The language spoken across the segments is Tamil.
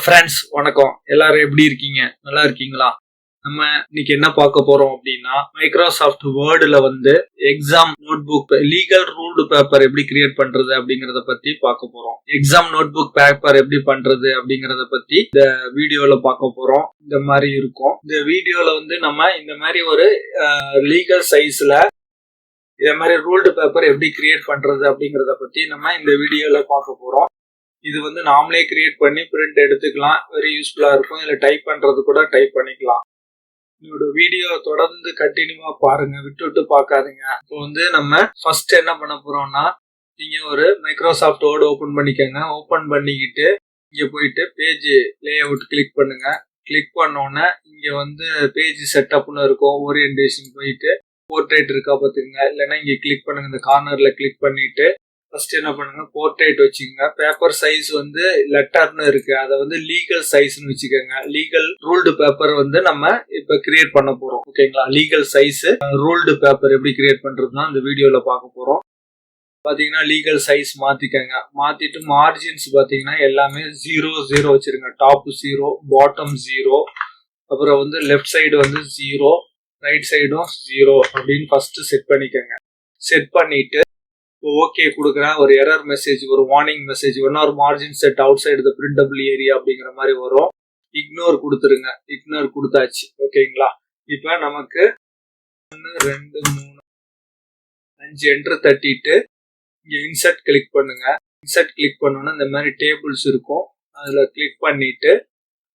ஃப்ரெண்ட்ஸ் வணக்கம். எல்லாரும் எப்படி இருக்கீங்க? நல்லா இருக்கீங்களா? நம்ம இன்னைக்கு என்ன பார்க்க போறோம் அப்படின்னா, மைக்ரோசாஃப்ட் வேர்டுல வந்து exam notebook legal ruled paper எப்படி கிரியேட் பண்றது அப்படிங்கறத பத்தி பார்க்க போறோம். எக்ஸாம் நோட் புக் பேப்பர் எப்படி பண்றது அப்படிங்கறத பத்தி இந்த வீடியோல பார்க்க போறோம். இந்த மாதிரி இருக்கும். இந்த வீடியோல வந்து நம்ம இந்த மாதிரி ஒரு லீகல் சைஸ்ல இதே மாதிரி ரூல்டு பேப்பர் எப்படி கிரியேட் பண்றது அப்படிங்கறத பத்தி நம்ம இந்த வீடியோல பார்க்க போறோம். இது வந்து நாமளே கிரியேட் பண்ணி பிரிண்ட் எடுத்துக்கலாம். வெரி யூஸ்ஃபுல்லா இருக்கும். இல்ல டைப் பண்றது கூட டைப் பண்ணிக்கலாம். என்னோட வீடியோ தொடர்ந்து கண்டினியூவா பாருங்க, விட்டு பார்க்காதீங்க. இப்போ வந்து நம்ம ஃபர்ஸ்ட் என்ன பண்ண போறோம்னா, நீங்க ஒரு மைக்ரோசாஃப்ட் வேர்டு ஓபன் பண்ணிக்கோங்க. ஓபன் பண்ணிக்கிட்டு இங்க போயிட்டு பேஜ் லே அவுட் கிளிக் பண்ணுங்க. கிளிக் பண்ணோன்னே இங்க வந்து பேஜ் செட்டப்னு இருக்கும். ஓரியன்டேஷன் போயிட்டு போர்ட்ரேட் இருக்கா பாத்துக்கங்க. இல்லைன்னா இங்க கிளிக் பண்ணுங்க. இந்த கார்னர்ல கிளிக் பண்ணிட்டு ஃபர்ஸ்ட் என்ன பண்ணுங்க, போர்ட்ரேட் வச்சுக்கோங்க. பேப்பர் சைஸ் வந்து லெட்டர்னு இருக்கு, அதை வந்து லீகல் சைஸ்னு வச்சுக்கோங்க. லீகல் ரூல்டு பேப்பர் வந்து நம்ம இப்ப கிரியேட் பண்ண போறோம். ஓகேங்களா? லீகல் சைஸ் ரூல்டு பேப்பர் எப்படி கிரியேட் பண்றதுன்னா இந்த வீடியோல பார்க்க போறோம். பாத்தீங்கன்னா லீகல் சைஸ் மாத்திக்கங்க. மாத்திட்டு மார்ஜின்ஸ் பாத்தீங்கன்னா எல்லாமே 0 வச்சிருங்க. டாப் 0, பாட்டம் 0, அப்புறம் வந்து லெஃப்ட் சைடு வந்து 0, ரைட் சைடும் 0 அப்படின்னு ஃபர்ஸ்ட் செட் பண்ணிக்கோங்க. செட் பண்ணிட்டு ஓகே கொடுக்குறேன். ஒரு எரர் மெசேஜ், ஒரு வார்னிங் மெசேஜ், ஒரு மார்ஜின் செட் அவுட் சைடு த பிரிண்டபிள் ஏரியா அப்படிங்கிற மாதிரி வரும். இக்னோர் கொடுத்துருங்க. இக்னோர் கொடுத்தாச்சு. ஓகேங்களா? இப்ப நமக்கு 1 2 3 5 என்ட்ரு தட்டிட்டு இங்க இன்சர்ட் கிளிக் பண்ணுங்க. இன்சர்ட் கிளிக் பண்ணோன்னா இந்த மாதிரி டேபிள்ஸ் இருக்கும். அதுல கிளிக் பண்ணிட்டு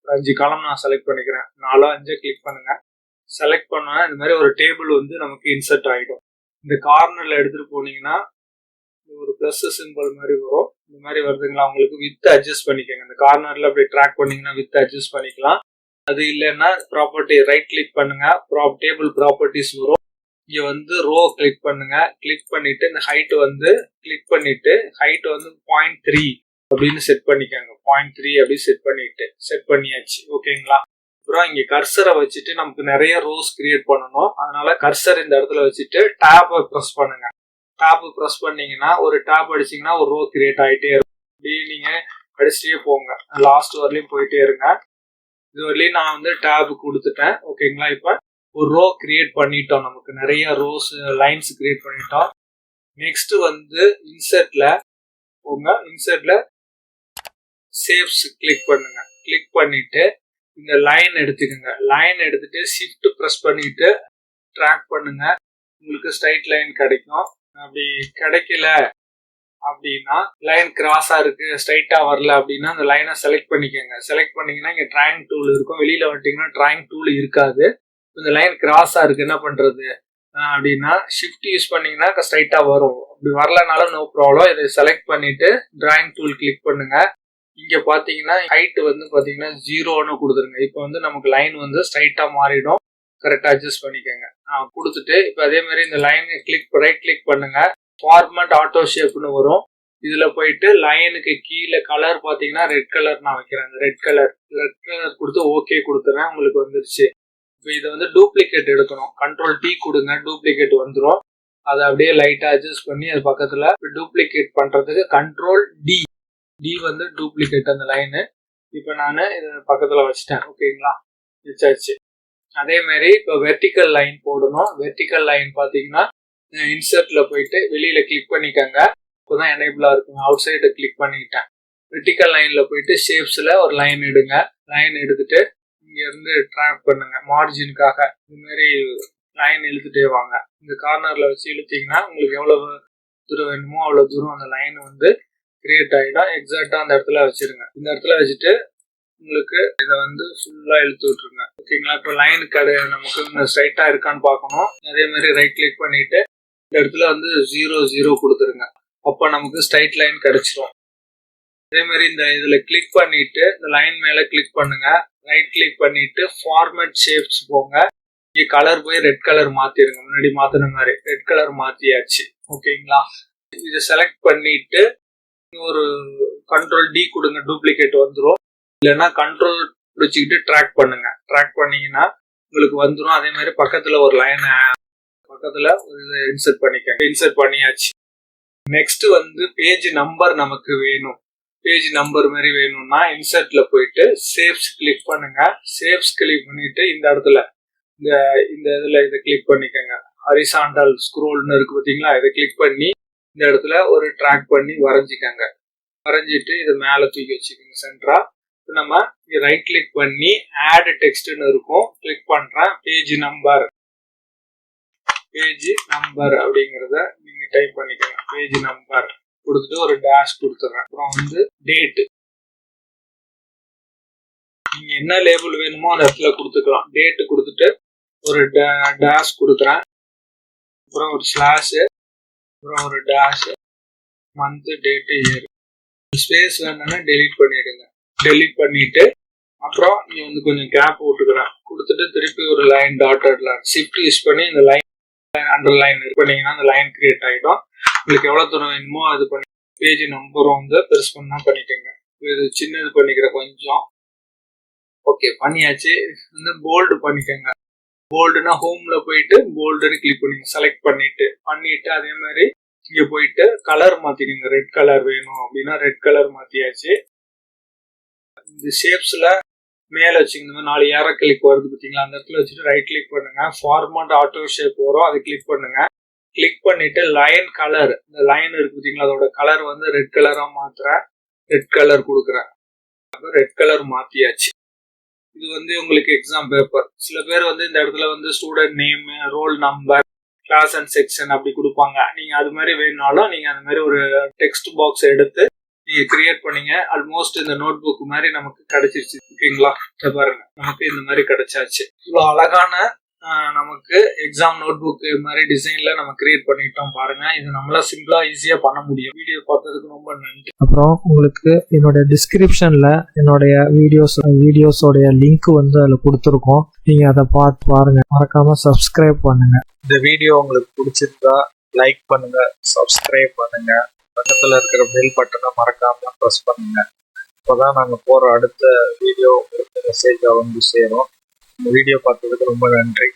5 காலம் நான் செலக்ட் பண்ணிக்கிறேன். 4 5 கிளிக் பண்ணுங்க. செலக்ட் பண்ணோன்னா இந்த மாதிரி ஒரு டேபிள் வந்து நமக்கு இன்சர்ட் ஆகிடும். இந்த கார்னர்ல எடுத்துட்டு போனீங்கன்னா ஒரு பிளஸ் சிம்பிள் மாதிரி வரும். இந்த மாதிரி வருதுங்களா? உங்களுக்கு வித் அட்ஜஸ்ட் பண்ணிக்கோங்க. இந்த கார்னர்ல அப்படி ட்ராக் பண்ணீங்கன்னா வித் அட்ஜஸ்ட் பண்ணிக்கலாம். அது இல்லைன்னா ப்ராப்பர்ட்டி ரைட் கிளிக் பண்ணுங்க. டேபிள் ப்ராப்பர்ட்டிஸ் வரும். இங்க வந்து ரோ கிளிக் பண்ணுங்க. கிளிக் பண்ணிட்டு இந்த ஹைட் வந்து கிளிக் பண்ணிட்டு ஹைட் வந்து 0.3 அப்படின்னு செட் பண்ணிக்கோங்க. 0.3 அப்படி செட் பண்ணியாச்சு. ஓகேங்களா? அப்புறம் இங்க கர்சரை வச்சுட்டு நமக்கு நிறைய ரோஸ் கிரியேட் பண்ணணும். அதனால கர்சர் இந்த இடத்துல வச்சுட்டு டேப் ப்ரெஸ் பண்ணுங்க. டேப் ப்ரெஸ் பண்ணீங்கன்னா ஒரு டேப் அடிச்சீங்கன்னா ஒரு ரோ கிரியேட் ஆகிட்டே இருக்கும். அப்படி நீங்க அடிச்சுட்டே போங்க. லாஸ்ட் வரலையும் போயிட்டே இருங்க. இது வரலையும் நான் வந்து டேப் கொடுத்துட்டேன். ஓகேங்களா? இப்ப ஒரு ரோ கிரியேட் பண்ணிட்டோம். நமக்கு நிறைய ரோஸ் லைன்ஸ் கிரியேட் பண்ணிட்டோம். நெக்ஸ்ட் வந்து இன்சர்ட்ல போங்க. இன்சர்ட்ல சேவ்ஸ் கிளிக் பண்ணுங்க. கிளிக் பண்ணிட்டு இந்த லைன் எடுத்துக்கோங்க. லைன் எடுத்துட்டு ஷிஃப்ட் ப்ரெஸ் பண்ணிட்டு ட்ராக் பண்ணுங்க. உங்களுக்கு ஸ்ட்ரைட் லைன் கிடைக்கும். அப்படி கிடைக்கல அப்படின்னா லைன் கிராஸா இருக்கு, ஸ்ட்ரைட்டா வரல அப்படின்னா அந்த லைனை செலக்ட் பண்ணிக்கோங்க. செலக்ட் பண்ணீங்கன்னா இங்க டிராயிங் டூல் இருக்கும். வெளியில வந்துட்டீங்கன்னா டிராயிங் டூல் இருக்காது. இந்த லைன் கிராஸா இருக்கு, என்ன பண்றது அப்படின்னா ஷிஃப்ட் யூஸ் பண்ணீங்கன்னா ஸ்ட்ரைட்டா வரும். அப்படி வரலனாலும் நோ ப்ராப்ளம். இதை செலக்ட் பண்ணிட்டு டிராயிங் டூல் கிளிக் பண்ணுங்க. இங்க பாத்தீங்கன்னா ஹைட் வந்து பாத்தீங்கன்னா 0ன்னு கொடுத்துருங்க. இப்போ வந்து நமக்கு லைன் வந்து ஸ்ட்ரைட்டா மாறிடும். கரெக்டா அட்ஜஸ்ட் பண்ணிக்கோங்க. கொடுத்துட்டு இப்ப அதே மாதிரி இந்த லைன் ரைட் கிளிக் பண்ணுங்க. ஃபார்மேட் ஆட்டோ ஷேப்னு வரும். இதுல போயிட்டு லைனுக்கு கீழே கலர் பாத்தீங்கன்னா ரெட் கலர் நான் வைக்கிறேன். ரெட் கலர் கொடுத்து ஓகே கொடுத்துறேன். உங்களுக்கு வந்துருச்சு. இப்போ இதை வந்து டூப்ளிகேட் எடுக்கணும். கண்ட்ரோல் T கொடுங்க. டூப்ளிகேட் வந்துடும். அதை அப்படியே லைட்டா அட்ஜஸ்ட் பண்ணி அது பக்கத்துல டூப்ளிகேட் பண்றதுக்கு கண்ட்ரோல் D வந்து டூப்ளிகேட் அந்த லைனு. இப்ப நான் இது பக்கத்துல வச்சுட்டேன். ஓகேங்களா? வச்சாச்சு. அதே மாதிரி இப்போ வெர்டிக்கல் லைன் போடணும். வெர்டிக்கல் லைன் பாத்தீங்கன்னா இன்சர்ட்ல போயிட்டு வெளியில கிளிக் பண்ணிக்கோங்க. இப்போதான் எனேபிளா இருக்குங்க. அவுட் சைடு கிளிக் பண்ணிட்டேன். வெர்டிக்கல் லைன்ல போயிட்டு ஷேப்ஸ்ல ஒரு லைன் எடுங்க. லைன் எடுத்துட்டு இங்க இருந்து ட்ராக் பண்ணுங்க. மார்ஜினுக்காக இந்த மாதிரி லைன் இழுத்துட்டே வாங்க. இந்த கார்னர்ல வச்சு இழுத்தீங்கன்னா உங்களுக்கு எவ்வளவு தூரம் வேணுமோ அவ்வளவு தூரம் அந்த லைன் வந்து கிரியேட் ஆகிடும். எக்ஸாக்டா அந்த இடத்துல வச்சிருங்க. இந்த இடத்துல வச்சுட்டு உங்களுக்கு இதை வந்து ஃபுல்லா இழுத்து விட்டுருங்க. ஓகேங்களா? இப்போ லைன் நமக்கு ஸ்ட்ரைட்டா இருக்கான்னு பார்க்கணும். அதே மாதிரி ரைட் கிளிக் பண்ணிட்டு இந்த இடத்துல வந்து 0 கொடுத்துருங்க. அப்ப நமக்கு ஸ்ட்ரைட் லைன் கிடைச்சிரும். அதே மாதிரி இந்த இதுல கிளிக் பண்ணிட்டு இந்த லைன் மேல கிளிக் பண்ணுங்க. ரைட் கிளிக் பண்ணிட்டு ஃபார்மேட் ஷேப்ஸ் போங்க. இங்க கலர் போய் ரெட் கலர் மாத்திருங்க. முன்னாடி மாத்தின மாதிரி ரெட் கலர் மாத்தியாச்சு. ஓகேங்களா? இதை செலக்ட் பண்ணிட்டு ஒரு கண்ட்ரோல் D கொடுங்க. டூப்ளிகேட் வந்துடும். இல்லைன்னா கண்ட்ரோல் வச்சுக்கிட்டு ட்ராக் பண்ணுங்க. ட்ராக் பண்ணீங்கன்னா உங்களுக்கு வந்துடும். அதே மாதிரி பக்கத்துல ஒரு லைன் பக்கத்துல இன்சர்ட் பண்ணிக்கங்க. இன்சர்ட் பண்ணியாச்சு. நெக்ஸ்ட் வந்து பேஜ் நம்பர் நமக்கு வேணும். பேஜ் நம்பர் மாதிரி வேணும்னா இன்சர்ட்ல போயிட்டு சேவ்ஸ் கிளிக் பண்ணுங்க. சேவ்ஸ் கிளிக் பண்ணிட்டு இந்த இடத்துல இந்த இந்த இதுல இதை கிளிக் பண்ணிக்கோங்க. ஹரிசாண்டல் ஸ்க்ரோல்னு இருக்கு பார்த்தீங்களா, இதை கிளிக் பண்ணி இந்த இடத்துல ஒரு ட்ராக் பண்ணி வரைஞ்சிக்கங்க. வரைஞ்சிட்டு இதை மேலே தூக்கி வச்சுக்கோங்க சென்டரா. நம்ம ரைட் கிளிக் பண்ணி ஆட் டெக்ஸ்ட்னு இருக்கும், கிளிக் பண்றேன். பேஜ் நம்பர் அப்படிங்கிறத நீங்க டைப் பண்ணிக்கோங்க. பேஜ் நம்பர் கொடுத்துட்டு ஒரு டேஷ் கொடுத்துறேன். அப்புறம் வந்து டேட், நீங்க என்ன லேபிள் வேணுமோ அந்த இடத்துல கொடுத்துக்கலாம். டேட் கொடுத்துட்டு ஒரு டேஷ் கொடுக்குறேன். அப்புறம் ஒரு ஸ்லாஷ், அப்புறம் ஒரு dash, month, date, year. Space வேணும்னா டெலீட் பண்ணிடுங்க. டெலீட் பண்ணிட்டு அப்புறம் நீ வந்து கொஞ்சம் கேப் விட்டுக்கிறேன். கொடுத்துட்டு திருப்பி ஒரு line dotted line shift use பண்ணி இந்த லைன் அண்டர்லைன் இது பண்ணீங்கன்னா அந்த லைன் கிரியேட் ஆகிடும். உங்களுக்கு எவ்வளோ தூரம் வேணுமோ அது பண்ணி பேஜ் நம்பரும் வந்து பெருசு பண்ணா பண்ணிக்கோங்க. இது சின்னது பண்ணிக்கிற கொஞ்சம். ஓகே, பண்ணியாச்சு. வந்து போல்டு பண்ணிக்கோங்க. போல்டுனா ஹோம்ல போயிட்டு போல்டுன்னு கிளிக் பண்ணி செலக்ட் பண்ணிட்டு அதே மாதிரி இங்க போயிட்டு கலர் மாத்திக்கோங்க. ரெட் கலர் வேணும் அப்படின்னா ரெட் கலர் மாத்தியாச்சு. இந்த ஷேப்ஸ்ல மேல வச்சுங்க. இந்த மாதிரி 4 ஏரோ கிளிக் வருது பார்த்தீங்களா, அந்த இடத்துல வச்சுட்டு ரைட் கிளிக் பண்ணுங்க. ஃபார்மேட் ஆட்டோ ஷேப் வரும், அதை கிளிக் பண்ணுங்க. கிளிக் பண்ணிட்டு லைன் கலர், இந்த லைன் இருக்கு பார்த்தீங்களா, அதோட கலர் வந்து ரெட் கலரா மாத்துறேன். ரெட் கலர் கொடுக்குறேன். ரெட் கலர் மாத்தியாச்சு. இது வந்து உங்களுக்கு எக்ஸாம் பேப்பர். சில பேர் வந்து இந்த இடத்துல வந்து student name, roll number, class and section அப்படி கொடுப்பாங்க. நீங்க அது மாதிரி வேணும்னாலும் நீங்க அந்த மாதிரி ஒரு டெக்ஸ்ட் பாக்ஸ் எடுத்து நீங்க கிரியேட் பண்ணீங்க. ஆல்மோஸ்ட் இந்த நோட் புக் மாதிரி நமக்கு கிடைச்சிருச்சு. ஓகேங்களா, பாருங்க நமக்கு இந்த மாதிரி கிடைச்சாச்சு. இவ்வளவு அழகான நமக்கு எக்ஸாம் நோட் புக் மாதிரி டிசைன்ல நம்ம கிரியேட் பண்ணிட்டோம். பாருங்க, இது நம்மளா சிம்பிளா ஈஸியா பண்ண முடியும். வீடியோ பார்த்ததுக்கு ரொம்ப நன்றி. அப்புறம் உங்களுக்கு என்னோட டிஸ்கிரிப்ஷன்ல என்னுடைய வீடியோஸோடைய லிங்க் வந்து அதுல கொடுத்துருக்கோம். நீங்க அதை பார்த்து பாருங்க. மறக்காம சப்ஸ்கிரைப் பண்ணுங்க. இந்த வீடியோ உங்களுக்கு பிடிச்சிருந்தா லைக் பண்ணுங்க, சப்ஸ்கிரைப் பண்ணுங்க, பக்கத்துல இருக்கிற பெல் பட்டனை மறக்காம ப்ரெஸ் பண்ணுங்க. அப்போதான் நாங்க போற அடுத்த வீடியோ உங்களுக்கு மெசேஜா வந்து சேரும். இந்த வீடியோ பார்த்ததுக்கு ரொம்ப நன்றி.